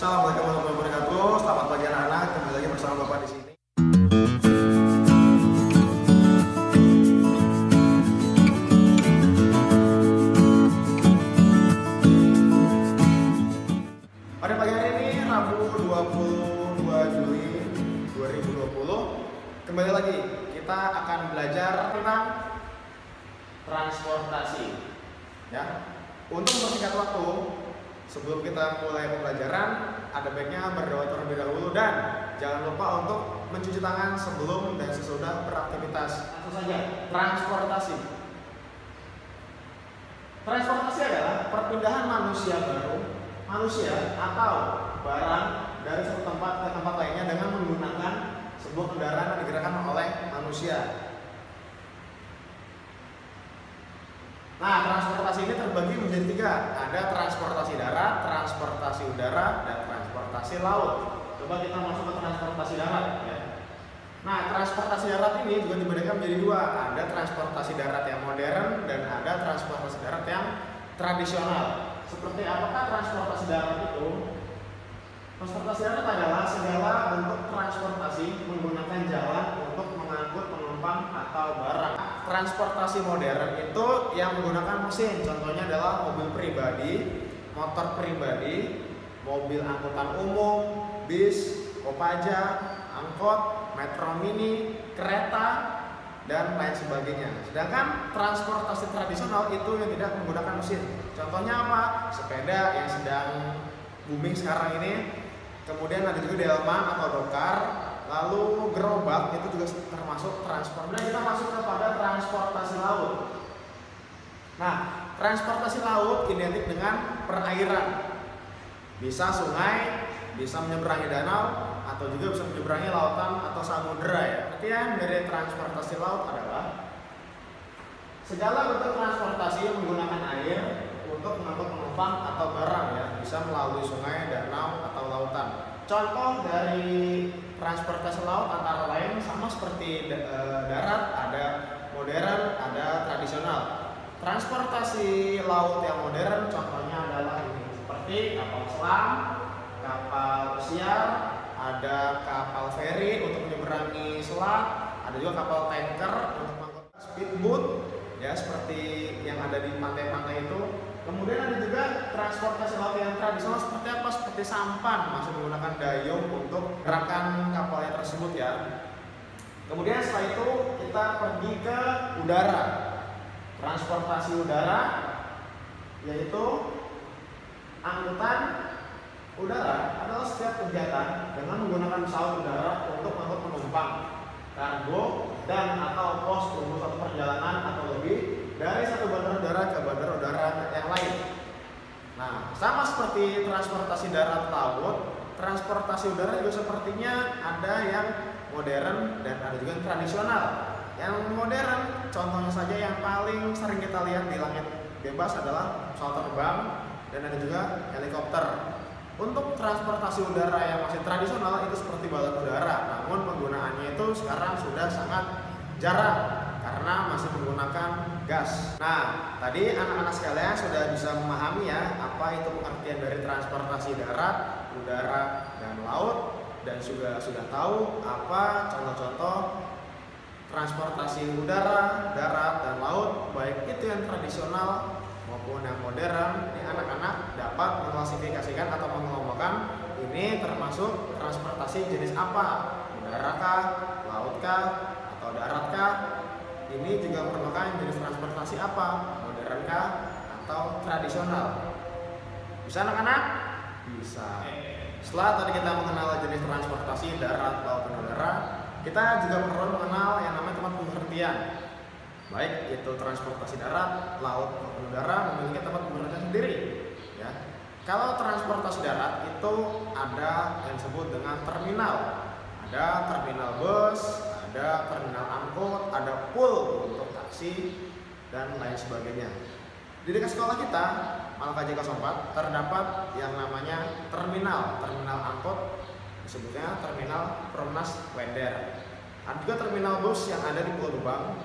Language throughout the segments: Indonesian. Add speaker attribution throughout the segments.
Speaker 1: Assalamualaikum warahmatullahi wabarakatuh. Selamat pagi anak-anak. Kembali lagi bersama Bapak di sini. Pada pagi hari ini, Rabu 22 Juli 2020, kembali lagi kita akan belajar tentang transportasi. Ya, untuk mempersingkat waktu, sebelum kita mulai pembelajaran, ada baiknya berdoa terlebih dahulu dan jangan lupa untuk mencuci tangan sebelum dan sesudah beraktivitas. Langsung saja, transportasi. Transportasi adalah perpindahan manusia atau barang dari satu tempat ke tempat lainnya dengan menggunakan sebuah kendaraan yang digerakkan oleh manusia. Nah, transportasi ini terbagi menjadi tiga. Ada transportasi darat, transportasi udara, dan transportasi laut. Coba kita masuk ke transportasi darat ya. Nah, transportasi darat ini juga dibedakan menjadi dua. Ada transportasi darat yang modern dan ada transportasi darat yang tradisional. Seperti apakah transportasi darat itu? Transportasi darat adalah segala bentuk transportasi menggunakan jalan untuk mengangkut penumpang atau barang. Transportasi modern itu yang menggunakan mesin, contohnya adalah mobil pribadi, motor pribadi, mobil angkutan umum, bis, kopaja, angkot, metro mini, kereta, dan lain sebagainya. Sedangkan transportasi tradisional itu yang tidak menggunakan mesin. Contohnya apa? Sepeda yang sedang booming sekarang ini. Kemudian ada juga delman atau dokar, lalu gerobak itu juga termasuk transport. Dan kita masuk kepada transportasi laut. Nah, transportasi laut identik dengan perairan. Bisa sungai, bisa menyeberangi danau, atau juga bisa menyeberangi lautan atau samudera ya. Artinya dari transportasi laut adalah segala bentuk transportasi yang menggunakan air untuk mengangkut penumpang atau barang ya, bisa melalui sungai, danau, atau lautan. Contoh dari transportasi laut antara lain sama seperti darat, ada modern, ada tradisional. Transportasi laut yang modern contohnya adalah ini, seperti kapal selam, kapal pesiar, ada kapal feri untuk menyeberangi selat, ada juga kapal tanker untuk mengangkut speedboat ya, seperti yang ada di pantai-pantai itu. Kemudian ada juga transportasi laut yang tradisional seperti apa? Seperti sampan, masih menggunakan dayung untuk gerakan kapalnya tersebut ya. Kemudian setelah itu kita pergi ke udara. Transportasi udara yaitu angkutan udara adalah setiap kegiatan dengan menggunakan pesawat udara untuk mengangkut penumpang, kargo, dan atau pos tunggu satu perjalanan atau lebih dari satu bandara udara ke bandara udara yang lain. Nah, sama seperti transportasi darat laut, transportasi udara juga sepertinya ada yang modern dan ada juga yang tradisional. Yang modern, contohnya saja yang paling sering kita lihat di langit bebas adalah pesawat terbang dan ada juga helikopter. Untuk transportasi udara yang masih tradisional itu seperti balon udara, namun penggunaannya itu sekarang sudah sangat jarang karena masih menggunakan gas. Nah, tadi anak-anak sekalian sudah bisa memahami ya apa itu pengertian dari transportasi darat, udara, dan laut, dan juga sudah tahu apa contoh-contoh transportasi udara, darat, dan laut, baik itu yang tradisional maupun yang modern. Ini anak-anak dapat mengklasifikasikan atau mengelompokkan ini termasuk transportasi jenis apa, udara kah, laut kah, atau darat kah. Ini juga merupakan jenis transportasi apa, modern kah, atau tradisional. Bisa anak-anak? Bisa. Setelah tadi kita mengenal jenis transportasi darat, laut, dan udara, kita juga perlu mengenal yang namanya tempat pemberhentian. Baik itu transportasi darat, laut, maupun udara memiliki tempat pemberhentian sendiri ya. Kalau transportasi darat itu ada yang disebut dengan terminal. Ada terminal bus, ada terminal angkut, ada pool untuk taksi, dan lain sebagainya. Di dekat sekolah kita, Malaka JK4, terdapat yang namanya terminal angkut, disebutnya terminal Perumnas Klender. Ada juga terminal bus yang ada di Pulau Gebang,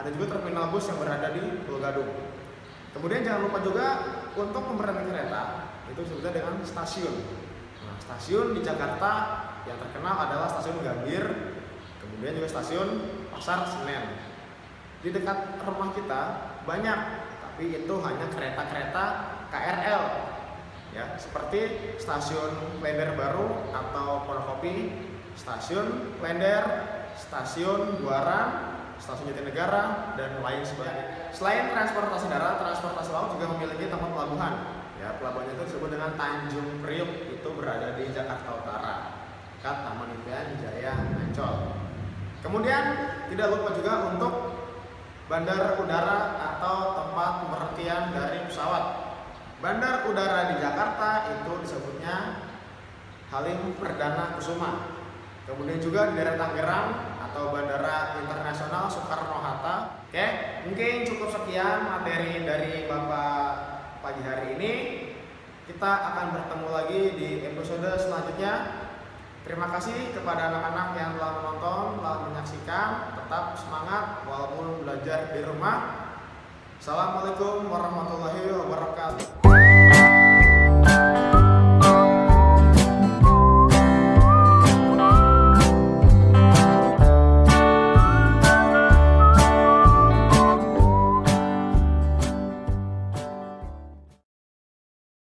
Speaker 1: ada juga terminal bus yang berada di Pulau Gadung. Kemudian jangan lupa juga untuk pemberhentian kereta itu disebutnya dengan stasiun. Nah, Nah, stasiun di Jakarta yang terkenal adalah stasiun Gambir, kemudian juga stasiun Pasar Senen. Di dekat rumah kita banyak, tapi itu hanya kereta-kereta KRL, ya, seperti stasiun Klender Baru atau Pondokopi, stasiun Klender, stasiun Buaran, stasiun Jatinegara, dan lain sebagainya. Selain transportasi darat, transportasi laut juga memiliki tempat pelabuhan. Ya, pelabuhan itu disebut dengan Tanjung Priuk, itu berada di Jakarta Utara, dekat Taman Impian Jaya Ancol. Kemudian tidak lupa juga untuk bandar udara atau tempat pemberhentian dari pesawat. Bandar udara di Jakarta itu disebutnya Halim Perdana Kusuma. Kemudian juga di daerah Tangerang atau Bandara Internasional Soekarno-Hatta. Oke, mungkin cukup sekian materi dari Bapak pagi hari ini. Kita akan bertemu lagi di episode selanjutnya. Terima kasih kepada anak-anak yang telah menonton, telah menyaksikan. Tetap semangat walaupun belajar di rumah. Assalamualaikum warahmatullahi wabarakatuh.